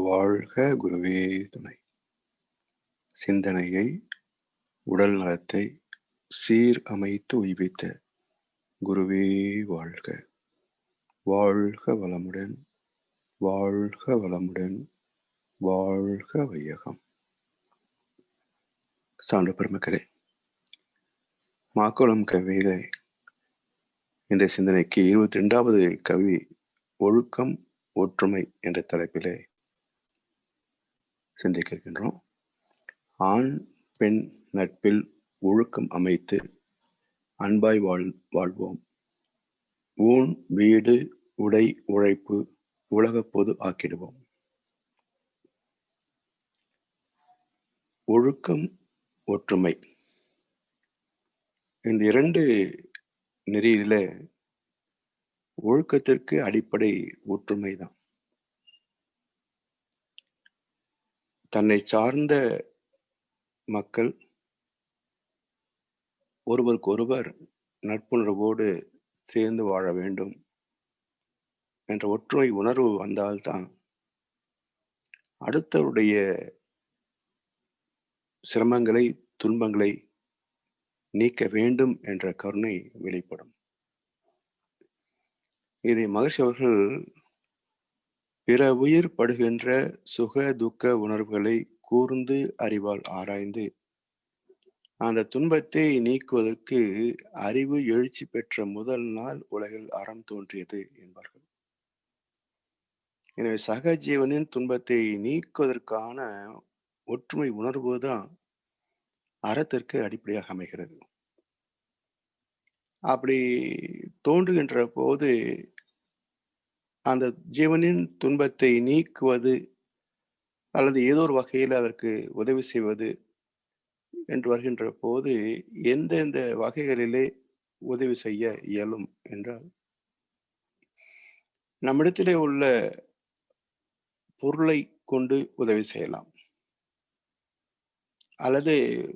வாழ்க குருவே துணை. சிந்தனையை, உடல் நலத்தை சீர் அமைத்து உய்வித்த குருவே வாழ்க. வாழ்க வளமுடன், வாழ்க வளமுடன், வாழ்க வையகம். சான்று பெருமக்களே, மாக்குளம் கவியிலே இன்றைய சிந்தனைக்கு 22வது கவி ஒழுக்கம் ஒற்றுமை என்ற தலைப்பிலே சிந்திக்க இருக்கின்றோம். ஆண் பெண் நட்பில் ஒழுக்கம் அமைத்து அன்பாய் வாழ்வோம். ஊன் வீடு உடை உழைப்பு உலக பொது ஆக்கிடுவோம். ஒழுக்கம் ஒற்றுமை இந்த இரண்டு நெறியில ஒழுக்கத்திற்கு அடிப்படை ஒற்றுமைதான். தன்னை சார்ந்த மக்கள் ஒருவருக்கொருவர் நட்புணர்வோடு சேர்ந்து வாழ வேண்டும் என்ற ஒற்றுமை உணர்வு வந்தால்தான் அடுத்தவருடைய சிரமங்களை துன்பங்களை நீக்க வேண்டும் என்ற கருணை வெளிப்படும். இதை மகர்ஷி அவர்கள் பிற உயிர் படுகின்ற சுக துக்க உணர்வுகளை கூர்ந்து அறிவால் ஆராய்ந்து அந்த துன்பத்தை நீக்குவதற்கு அறிவு எழுச்சி பெற்ற முதல் நாள் உலகில் அறம் தோன்றியது என்பார்கள். எனவே சக ஜீவனின் துன்பத்தை நீக்குவதற்கான ஒற்றுமை உணர்வுதான் அறத்திற்கு அடிப்படையாக அமைகிறது. அப்படி தோன்றுகின்ற போது அந்த ஜீவனின் துன்பத்தை நீக்குவது அல்லது ஏதோ ஒரு வகையில் அதற்கு உதவி செய்வது என்று வருகின்ற போது எந்தெந்த வகைகளிலே உதவி செய்ய இயலும் என்றால், நம்மிடத்திலே உள்ள பொருளை கொண்டு உதவி செய்யலாம், அல்லது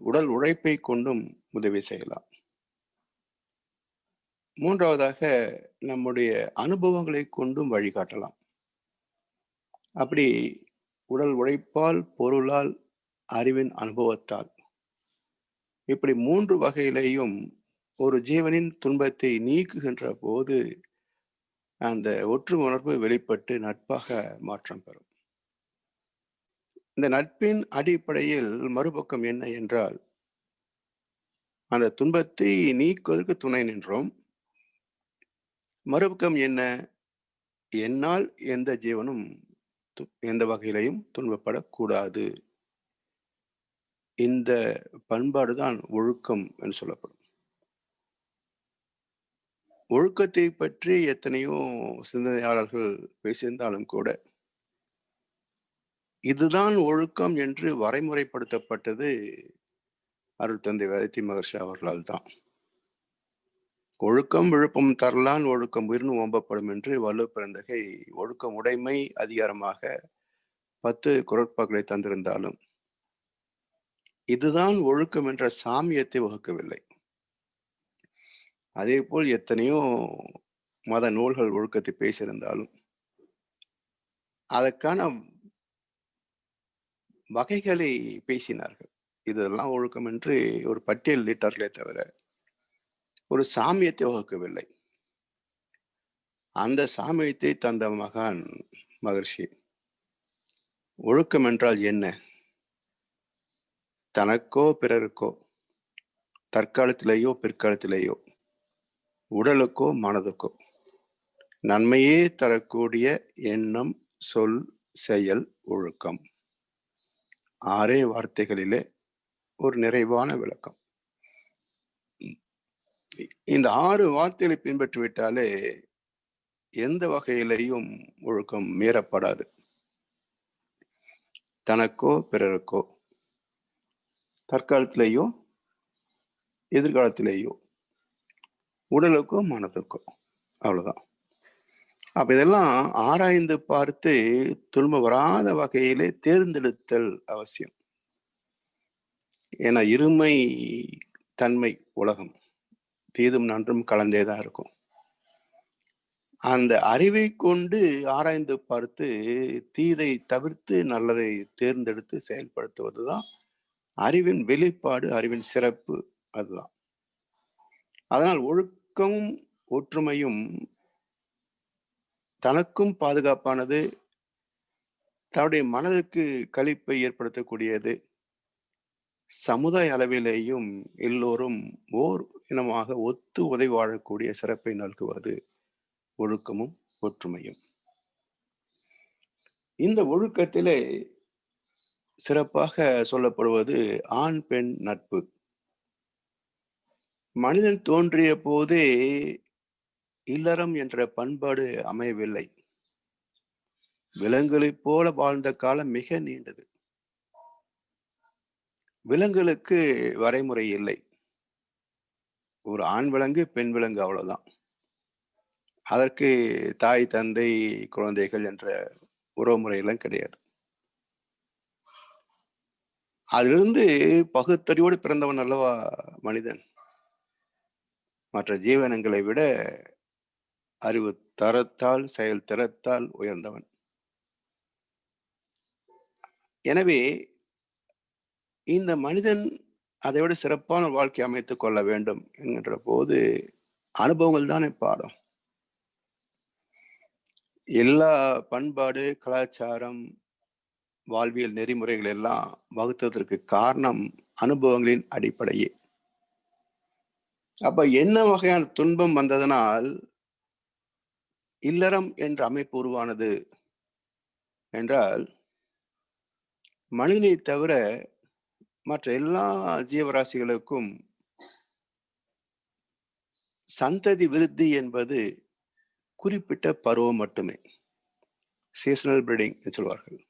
உடல் உழைப்பை கொண்டும் உதவி செய்யலாம். மூன்றாவதாக நம்முடைய அனுபவங்களை கொண்டும் வழிகாட்டலாம். அப்படி உடல் உழைப்பால், பொருளால், அறிவின் அனுபவத்தால் இப்படி மூன்று வகையிலேயும் ஒரு ஜீவனின் துன்பத்தை நீக்குகின்ற போது அந்த ஒற்று உணர்வு வெளிப்பட்டு நட்பாக மாற்றம் பெறும். இந்த நட்பின் அடிப்படையில் மறுபக்கம் என்ன என்றால், அந்த துன்பத்தை நீக்குவதற்கு துணை நின்றோம். மறுபக்கம் என்ன? என்னால் எந்த ஜீவனும் எந்த வகையிலையும் துன்பப்படக்கூடாது. இந்த பண்பாடுதான் ஒழுக்கம் என்று சொல்லப்படும். ஒழுக்கத்தை பற்றி எத்தனையோ சிந்தனையாளர்கள் பேசியிருந்தாலும் கூட இதுதான் ஒழுக்கம் என்று வரைமுறைப்படுத்தப்பட்டது அருள் தந்தை வேதத்தி மகர்ஷி அவர்களால் தான். ஒழுக்கம் விழுப்பம் தரலான் ஒழுக்கம் உயிர்னு ஓம்பப்படும் என்று வள்ளுவ பிறந்தகை ஒழுக்கம் உடைமை அதிகாரமாக 10 குறட்பாக்களை தந்திருந்தாலும் இதுதான் ஒழுக்கம் என்ற சாமியத்தை வகுக்கவில்லை. அதே போல் எத்தனையோ மத நூல்கள் ஒழுக்கத்தை பேசியிருந்தாலும் அதற்கான வகைகளை பேசினார்கள். இதெல்லாம் ஒழுக்கம் என்று ஒரு பட்டியல் இட்டார்களே தவிர ஒரு சாமியத்தை வகுக்கவில்லை. அந்த சாமியத்தை தந்த மகான் மகர்ஷி. ஒழுக்கம் என்றால் என்ன? தனக்கோ பிறருக்கோ, தற்காலத்திலேயோ பிற்காலத்திலேயோ, உடலுக்கோ மனதுக்கோ நன்மையே தரக்கூடிய எண்ணம், சொல், செயல், ஒழுக்கம். 6 வார்த்தைகளிலே ஒரு நிறைவான விளக்கம். இந்த 6 வார்த்தைகளை பின்பற்றிவிட்டாலே எந்த வகையிலையும் ஒழுக்கம் மீறப்படாது. தனக்கோ பிறருக்கோ, தற்காலத்திலேயோ எதிர்காலத்திலேயோ, உடலுக்கோ மனதுக்கோ, அவ்வளவுதான். அப்ப இதெல்லாம் ஆராய்ந்து பார்த்து துன்பம் வராத வகையிலே தேர்ந்தெடுத்தல் அவசியம். ஏன்னா இருமை தன்மை உலகம் தீதும் நன்றும் கலந்தேதான் இருக்கும். அந்த அறிவை கொண்டு ஆராய்ந்து பார்த்து தீதை தவிர்த்து நல்லதை தேர்ந்தெடுத்து செயல்படுத்துவதுதான் அறிவின் வெளிப்பாடு, அறிவின் சிறப்பு அதுதான். அதனால் ஒழுக்கமும் ஒற்றுமையும் தனக்கும் பாதுகாப்பானது, தன்னுடைய மனதுக்கு களிப்பை ஏற்படுத்தக்கூடியது. சமுதாய அளவிலேயும் எல்லோரும் ஓர் இனமாக ஒத்து உதவி வாழக்கூடிய சிறப்பை நல்குவது ஒழுக்கமும் ஒற்றுமையும். இந்த ஒழுக்கத்திலே சிறப்பாக சொல்லப்படுவது ஆண் பெண் நட்பு. மனிதன் தோன்றிய போதே இல்லறம் என்ற பண்பாடு அமையவில்லை. விலங்குகளைப் போல வாழ்ந்த காலம் மிக நீண்டது. விலங்குகளுக்கு வரைமுறை இல்லை. ஒரு ஆண் விலங்கு, பெண் விலங்கு அவ்வளவுதான். அதற்கு தாய், தந்தை, குழந்தைகள் என்ற உறவுமுறையெல்லாம் கிடையாது. அதிலிருந்து பகுத்தறிவோடு பிறந்தவன் அல்லவா மனிதன். மற்ற ஜீவனங்களை விட அறிவு தரத்தால், செயல் திறத்தால் உயர்ந்தவன். எனவே இந்த மனிதன் அதைவிட சிறப்பான வாழ்க்கை அமைத்துக் கொள்ள வேண்டும் என்கின்ற போது அனுபவங்கள் தானே பாடம். எல்லா பண்பாடு, கலாச்சாரம், வாழ்வியல் நெறிமுறைகள் எல்லாம் வகுத்ததற்கு காரணம் அனுபவங்களின் அடிப்படையே. அப்ப என்ன வகையான துன்பம் வந்ததனால் இல்லறம் என்ற அமைப்பு உருவானது என்றால், மனிதனை தவிர மற்ற எல்லா ஜீவராசிகளுக்கும் சந்ததி விருத்தி என்பது குறிப்பிட்ட பருவம் மட்டுமே. சீசனல் பிரீடிங் சொல்வார்கள்.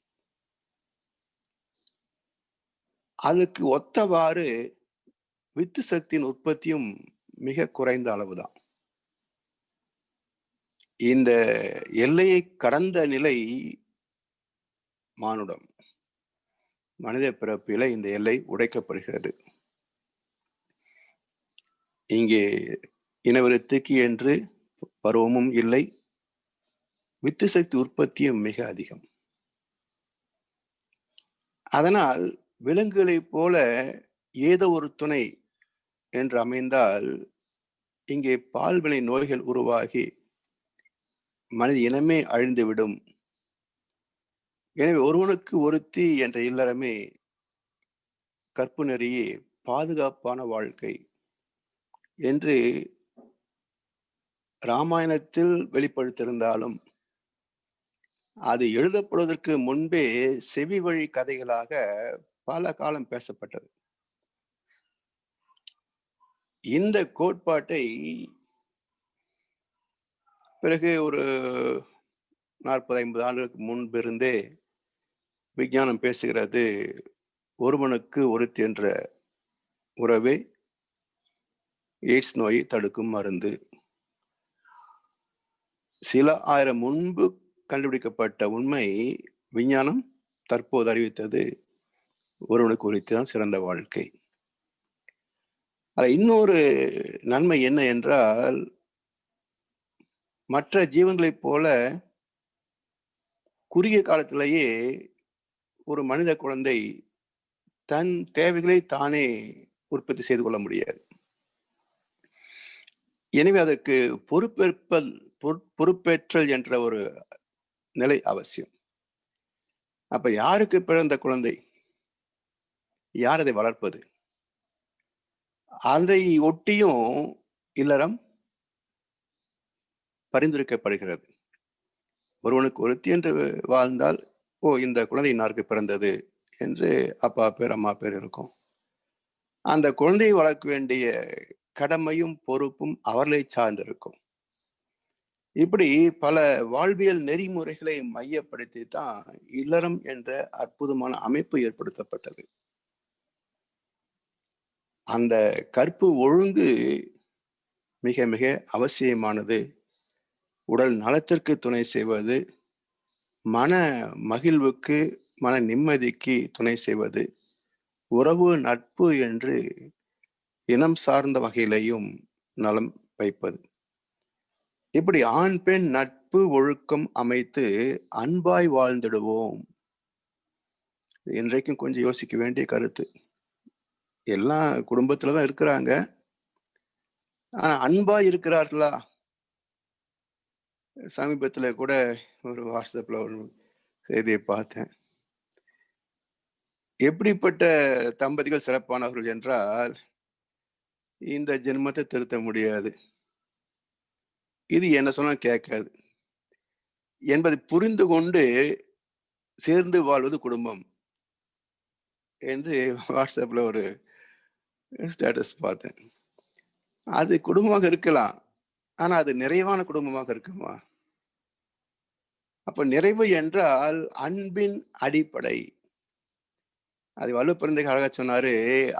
அதுக்கு ஒத்தவாறு வித்து சக்தியின் உற்பத்தியும் மிக குறைந்த அளவுதான். இந்த எல்லையை கடந்த நிலை மானுடம். மனித பிறப்பில இந்த எல்லை உடைக்கப்படுகிறது. இங்கே இனவிருத்திக்கு என்று பருவமும் இல்லை, வித்து சக்தி உற்பத்தியும் மிக அதிகம். அதனால் விலங்குகளைப் போல ஏதோ ஒரு துணை என்று அமைந்தால் இங்கே பால்வினை நோய்கள் உருவாகி மனித இனமே அழிந்துவிடும். எனவே ஒருவனுக்கு ஒருத்தி என்ற இல்லறமே கற்பு நெறியே பாதுகாப்பான வாழ்க்கை என்று ராமாயணத்தில் வெளிப்படுத்தியிருந்தாலும் அது எழுதப்படுவதற்கு முன்பே செவி வழி கதைகளாக பல காலம் பேசப்பட்டது. இந்த கோட்பாட்டை பிறகு ஒரு 40-50 ஆண்டுகளுக்கு முன்பிருந்தே விஞ்ஞானம் பேசுகிறது. ஒருவனுக்கு ஒருத்தி என்ற உறவே எய்ட்ஸ் நோயை தடுக்கும் மருந்து. சில ஆயிரம் முன்பு கண்டுபிடிக்கப்பட்ட உண்மை விஞ்ஞானம் தற்போது அறிவித்தது ஒருவனுக்கு ஒருத்தி தான் சிறந்த வாழ்க்கை. இன்னொரு நன்மை என்ன என்றால், மற்ற ஜீவன்களைப் போல குறுகிய காலத்திலேயே ஒரு மனித குழந்தை தன் தேவைகளை தானே உற்பத்தி செய்து கொள்ள முடியாது. எனவே அதற்கு பொறுப்பேற்றல் என்ற ஒரு நிலை அவசியம். அப்ப யாருக்கு பிறந்த குழந்தை? யார் அதை வளர்ப்பது? அதை ஒட்டியும் இல்லறம் பரிந்துரைக்கப்படுகிறது. ஒருவனுக்கு ஒருத்தி என்று வாழ்ந்தால், இந்த குழந்தை இன்னாருக்கு பிறந்தது என்று அப்பா பேர், அம்மா பேர் இருக்கும். அந்த குழந்தையை வளர்க்க வேண்டிய கடமையும் பொறுப்பும் அவர்களை சார்ந்திருக்கும். இப்படி பல வாழ்வியல் நெறிமுறைகளை மையப்படுத்தி தான் இல்லறம் என்ற அற்புதமான அமைப்பு ஏற்படுத்தப்பட்டது. அந்த கற்பு ஒழுங்கு மிக மிக அவசியமானது. உடல் நலத்திற்கு துணை செய்வது, மன மகிழ்வுக்கு, மன நிம்மதிக்கு துணை செய்வது, உறவு நட்பு என்று இனம் சார்ந்த வகையிலையும் நலம் வைப்பது. இப்படி ஆண் பெண் நட்பு ஒழுக்கம் அமைத்து அன்பாய் வாழ்ந்திடுவோம். இன்றைக்கும் கொஞ்சம் யோசிக்க வேண்டிய கருத்து. எல்லாம் குடும்பத்துல தான் இருக்கிறாங்க. ஆனா அன்பா இருக்கிறார்களா? சமீபத்துல கூட ஒரு வாட்ஸ்அப்ல ஒரு செய்தியை பார்த்தேன். எப்படிப்பட்ட தம்பதிகள் சிறப்பானவர்கள் என்றால், இந்த ஜென்மத்தை திருத்த முடியாது. இது என்ன சொன்னா கேட்காது என்பதை புரிந்து கொண்டு சேர்ந்து வாழ்வது குடும்பம் என்று வாட்ஸ்அப்ல ஒரு ஸ்டேட்டஸ் பார்த்தேன். அது குடும்பமாக இருக்கலாம். ஆனா அது நிறைவான குடும்பமாக இருக்குமா? அப்ப நிறைவு என்றால் அன்பின் அடிப்படை. அது வள்ளுவ அழகா சொன்னாரு,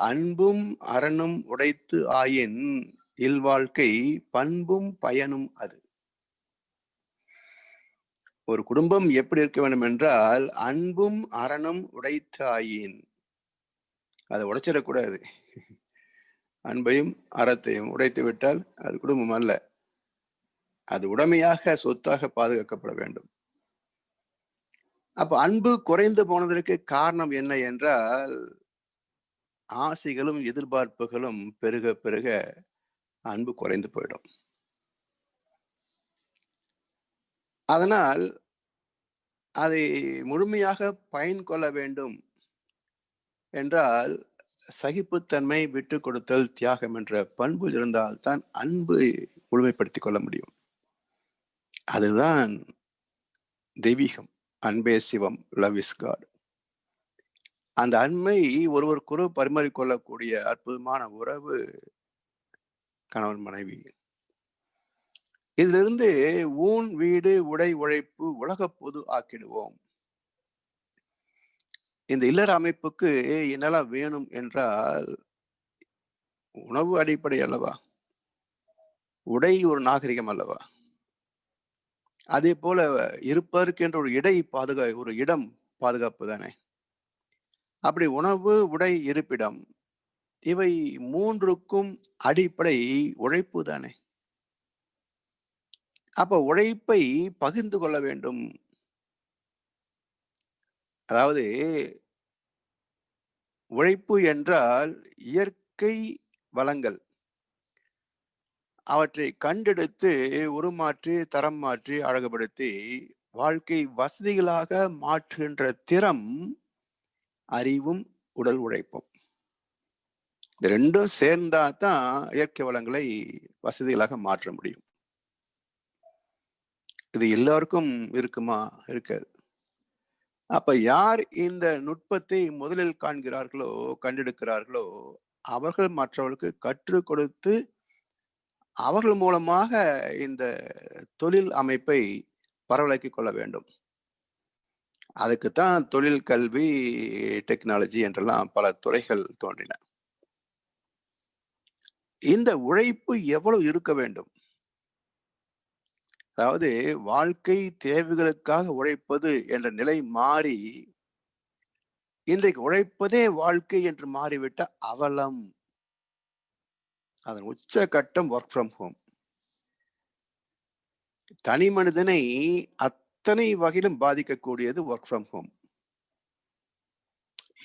அன்பும் அறனும் உடைத்து ஆயின் இல்வாழ்க்கை பண்பும் பயனும் அது. ஒரு குடும்பம் எப்படி இருக்க வேண்டும் என்றால், அன்பும் அறனும் உடைத்து ஆயின். அதை உடைச்சிடக்கூடாது. அன்பையும் அறத்தையும் உடைத்து விட்டால் அது குடும்பம் அல்ல. அது உடைமையாக சொத்தாக பாதுகாக்கப்பட வேண்டும். அப்ப அன்பு குறைந்து போனதற்கு காரணம் என்ன என்றால், ஆசைகளும் எதிர்பார்ப்புகளும் பெருக பெருக அன்பு குறைந்து போயிடும். அதனால் அதை முழுமையாக பயன் கொள்ள வேண்டும் என்றால் சகிப்புத்தன்மை, விட்டு கொடுத்தல், தியாகம் என்ற பண்பு இருந்தால்தான் அன்பு முழுமைப்படுத்திக் கொள்ள முடியும். அதுதான் தெய்வீகம். அன்பே சிவம், லவ் இஸ் காட். அந்த அன்பை ஒருவருக்கொரு பரிமாறிக்கொள்ளக்கூடிய அற்புதமான உறவு கணவன் மனைவி. இதிலிருந்து ஊன் வீடு உடை உழைப்பு உலக பொது ஆக்கிடுவோம். இந்த இல்லற அமைப்புக்கு என்னெல்லாம் வேணும் என்றால், உணவு அடிப்படை அல்லவா? உடை ஒரு நாகரிகம் அல்லவா? அதே போல இருப்பதற்கு என்ற ஒரு இடம் பாதுகாப்பு தானே. அப்படி உணவு, உடை, இருப்பிடம் இவை மூன்றுக்கும் அடிப்படை உழைப்பு தானே. அப்ப உழைப்பை பகிர்ந்து கொள்ள வேண்டும். அதாவது உழைப்பு என்றால் இயற்கை வளங்கள் அவற்றை கண்டெடுத்து உருமாற்றி தரம் மாற்றி அழகுபடுத்தி வாழ்க்கை வசதிகளாக மாற்றுகின்ற திறம் அறிவும் உடல் உழைப்பும். இது ரெண்டும் சேர்ந்தா தான் இயற்கை வளங்களை வசதிகளாக மாற்ற முடியும். இது எல்லாருக்கும் இருக்குமா? இருக்காது. அப்ப யார் இந்த நுட்பத்தை முதலில் காண்கிறார்களோ, கண்டெடுக்கிறார்களோ, அவர்கள் மற்றவர்களுக்கு கற்றுக் கொடுத்து அவர்கள் மூலமாக இந்த தொழில் அமைப்பை பரவலாக்கிக் கொள்ள வேண்டும். அதுக்குத்தான் தொழில் கல்வி, டெக்னாலஜி என்றெல்லாம் பல துறைகள் தோன்றின. இந்த உழைப்பு எவ்வளவு இருக்க வேண்டும்? அதாவது வாழ்க்கை தேவைகளுக்காக உழைப்பது என்ற நிலை மாறி இன்றைக்கு உழைப்பதே வாழ்க்கை என்று மாறிவிட்ட அவலம். அதன் உச்சகட்டம் ஒர்க் ஃப்ரம் ஹோம். தனி மனிதனை அத்தனை வகையிலும் பாதிக்கக்கூடியது ஒர்க் ஃப்ரம் ஹோம்.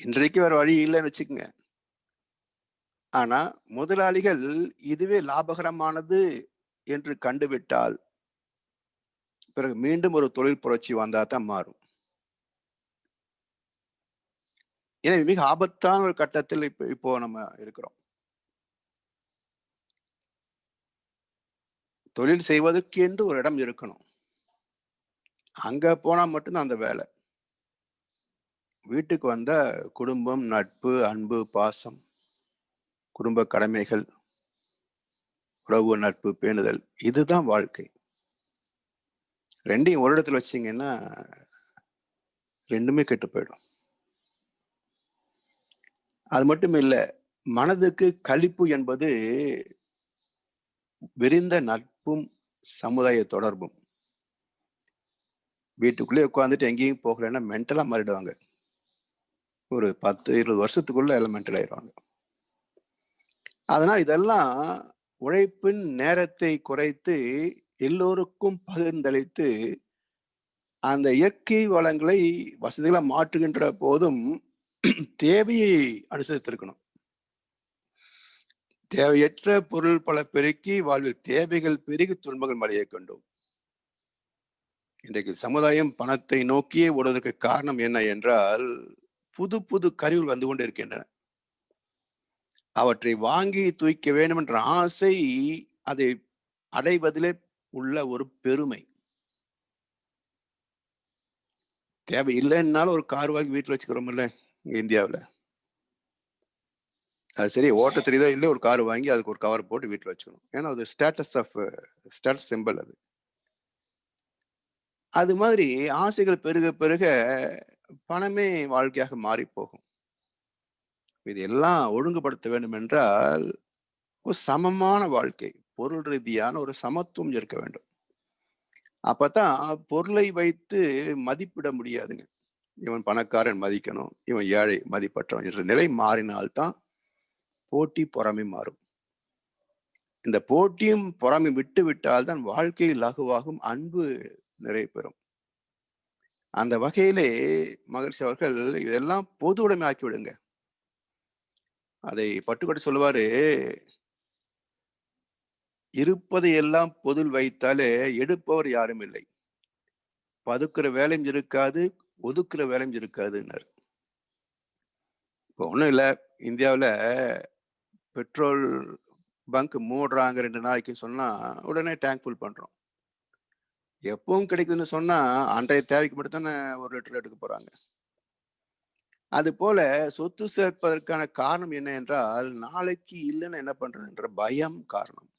இன்றைக்கு வேற வழி இல்லைன்னு வச்சுக்கோங்க. ஆனா முதலாளிகள் இதுவே லாபகரமானது என்று கண்டுவிட்டால் பிறகு மீண்டும் ஒரு தொழில் புரட்சி வந்தா தான் மாறும். எனவே மிக ஆபத்தான ஒரு கட்டத்தில் இப்போ நம்ம இருக்கிறோம். தொழில் செய்வதற்கு என்று ஒரு இடம் இருக்கணும். அங்க போனா மட்டும்தான் அந்த வேலை. வீட்டுக்கு வந்த குடும்பம், நட்பு, அன்பு, பாசம், குடும்ப கடமைகள், உறவு, நட்பு, பேணுதல் இதுதான் வாழ்க்கை. ரெண்டையும் ஒரு இடத்துல வச்சீங்கன்னா ரெண்டுமே கெட்டு போயிடும். அது மட்டும் இல்ல, மனதுக்கு களிப்பு என்பது விரிந்த நட்பும் சமுதாய தொடர்பும். வீட்டுக்குள்ளே உட்காந்துட்டு எங்கேயும் போகலைன்னா மென்டலா மாறிடுவாங்க. ஒரு 10-20 வருஷத்துக்குள்ள எல்லாம் மென்டல் ஆயிடுவாங்க. அதனால் இதெல்லாம் உழைப்பின் நேரத்தை குறைத்து எல்லோருக்கும் பகிர்ந்தளித்து அந்த இயற்கை வளங்களை வசதிகளை மாற்றுகின்ற போதும் தேவையை அனுசரித்திருக்கணும். தேவையற்ற பொருள் பல பெருக்கி வாழ்வில் தேவைகள் பெருகி துன்பங்கள் மழையை கண்டோம். இன்றைக்கு சமுதாயம் பணத்தை நோக்கியே ஓடுவதற்கு காரணம் என்ன என்றால், புது புது கருவிகள் வந்து கொண்டு இருக்கின்றன. அவற்றை வாங்கி தூய்க்க வேண்டும் என்ற ஆசை, அதை அடைவதிலே உள்ள ஒரு பெருமை. தேவை இல்லைன்னாலும் ஒரு கார் வாங்கி வீட்டில் வச்சுக்கிறோம்ல இந்தியாவில். அது சரி, ஓட்ட தெரியுதோ இல்லை, ஒரு கார் வாங்கி அதுக்கு ஒரு கவர் போட்டு வீட்டில் வச்சுக்கணும். ஏன்னா அது ஸ்டேட்டஸ் சிம்பிள். அது மாதிரி ஆசைகள் பெருக பெருக பணமே வாழ்க்கையாக மாறி போகும். இது எல்லாம் ஒழுங்குபடுத்த வேண்டும் என்றால் ஒரு சமமான வாழ்க்கை, பொருள் ரீதியான ஒரு சமத்துவம் இருக்க வேண்டும். அப்பதான் பொருளை வைத்து மதிப்பிட முடியாதுங்க. இவன் பணக்காரன் மதிக்கணும், இவன் ஏழை மதிப்பற்றவன் என்ற நிலை மாறினால்தான் போட்டி பொறாமை மாறும். இந்த போட்டியும் பொறாமை விட்டு விட்டால் தான் வாழ்க்கை லகுவாகும், அன்பு நிறைவு பெறும். அந்த வகையிலே மகரிஷி அவர்கள் இதெல்லாம் பொது உடைமை ஆக்கி விடுங்க. அதை பட்டுக்கொண்டு சொல்லுவாரு, இருப்பதை எல்லாம் பொதுவில் வைத்தாலே எடுப்பவர் யாரும் இல்லை, பதுக்குற வேலையும் இருக்காது, ஒதுக்குற வேலையும் இருக்காதுன்னாரு. இப்போ ஒன்றும் இல்லை, இந்தியாவில் பெட்ரோல் பங்க் மூடுறாங்க 2 நாளைக்கு சொன்னா உடனே டேங்க் ஃபுல் பண்றோம். எப்பவும் கிடைக்குதுன்னு சொன்னா அன்றைய தேவைக்கு மட்டும் தானே 1 லிட்டர் எடுக்க போறாங்க. அது போல சொத்து சேர்ப்பதற்கான காரணம் என்ன என்றால், நாளைக்கு இல்லைன்னு என்ன பண்றதுன்ற பயம் காரணம்.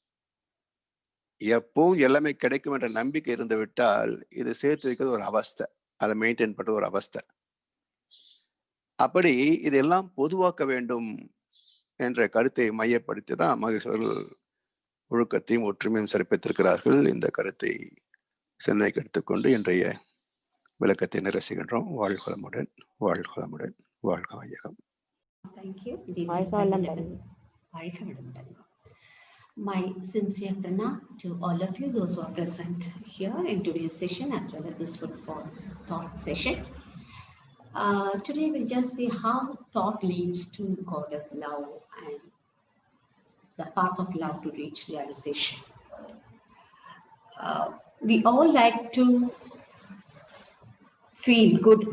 எப்பவும் எல்லாமே கிடைக்கும் என்ற நம்பிக்கை இருந்து விட்டால் இது சேர்த்து வைக்கிறது ஒரு அவஸ்தை, அதை மெயின்டைன் பண்றது ஒரு அவஸ்தை. அப்படி இதெல்லாம் பொதுவாக்க வேண்டும் என்ற கருத்தை மையப்படுத்தி தான் மகரிஷி அவர்கள் ஒழுக்கத்தையும் ஒற்றுமையும் சிறப்பித்திருக்கிறார்கள். இந்த கருத்தை சிந்தனைக்கு எடுத்துக்கொண்டு இன்றைய விளக்கத்தை நிறைவேற்றுகின்றோம். வாழ்க வளமுடன், வாழ்க வளமுடன், வாழ்க வையகம். Thank you. My sincere pranam to all of you, those who are present here in today's session as well as this food for thought session. Today we'll just see how thought leads to God of love and the path of love to reach realization. We all like to feel good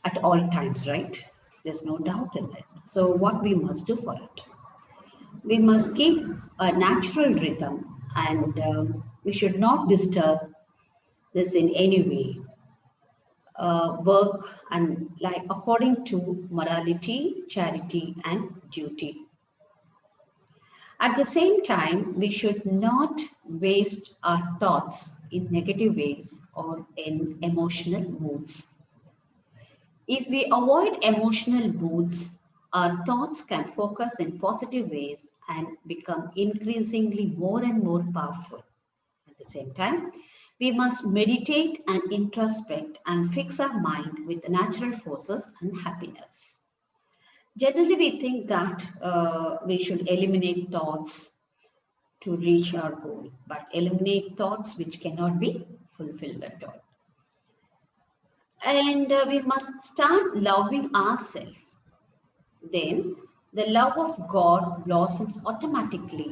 at all times, right? There's no doubt in it. So what we must do for it? We must keep a natural rhythm, and we should not disturb this in any way. Work and like according to morality, charity, and duty. At the same time, we should not waste our thoughts in negative ways or in emotional moods. If we avoid emotional moods, our thoughts can focus in positive ways and become increasingly more and more powerful. At the same time, we must meditate and introspect and fix our mind with natural forces and happiness. Generally, we think that we should eliminate thoughts to reach our goal, but eliminate thoughts which cannot be fulfilled at all. And we must start loving ourselves. Then the love of God blossoms automatically.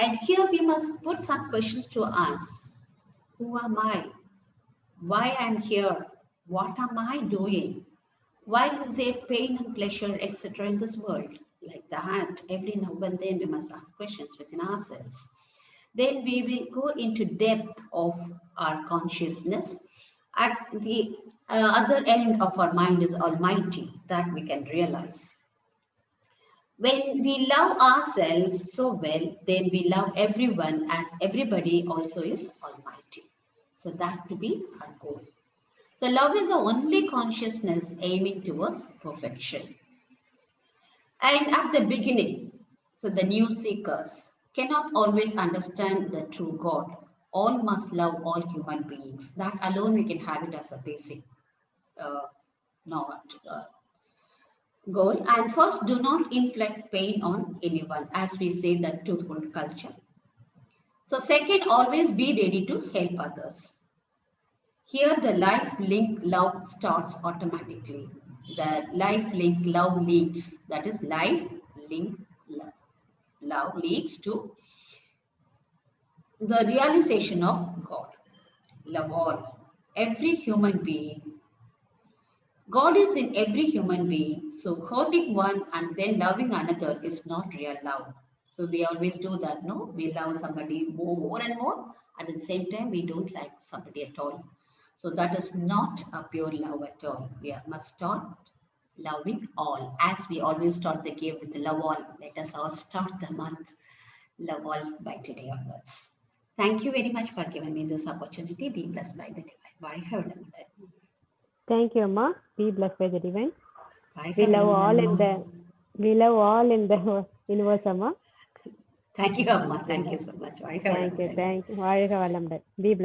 And here we must put some questions to us. Who am I? Why I'm here? What am I doing? Why is there pain and pleasure, etc. in this world? Like that, every now and then we must ask questions within ourselves. Then we will go into depth of our consciousness. At the other end of our mind is Almighty, that we can realize. When we love ourselves so well, then we love everyone as everybody also is Almighty. So that to be our goal. So love is the only consciousness aiming towards perfection. And at the beginning, so the new seekers cannot always understand the true God. All must love all human beings. That alone we can have it as a basic goal. And first, do not inflict pain on anyone, as we say that twofold culture. So second, always be ready to help others. Here the life link love starts automatically. The life link love leads. That is life link love leads to the realization of God. Love all. Every human being. God is in every human being. So hurting one and then loving another is not real love. So we always do that, no? We love somebody more and more. And at the same time, we don't like somebody at all. So that is not a pure love at all. Must start loving all. As we always start the game with love all. Let us all start the month love all by today onwards. Thank you very much for giving me this opportunity. Be blessed by the divine. Thank you, Amma. Be blessed by the divine. Bye. We love all in the universe, Amma. Thank you, Amma. Thank you so much. Thank you. வாழ்க வளமுடன். Be blessed.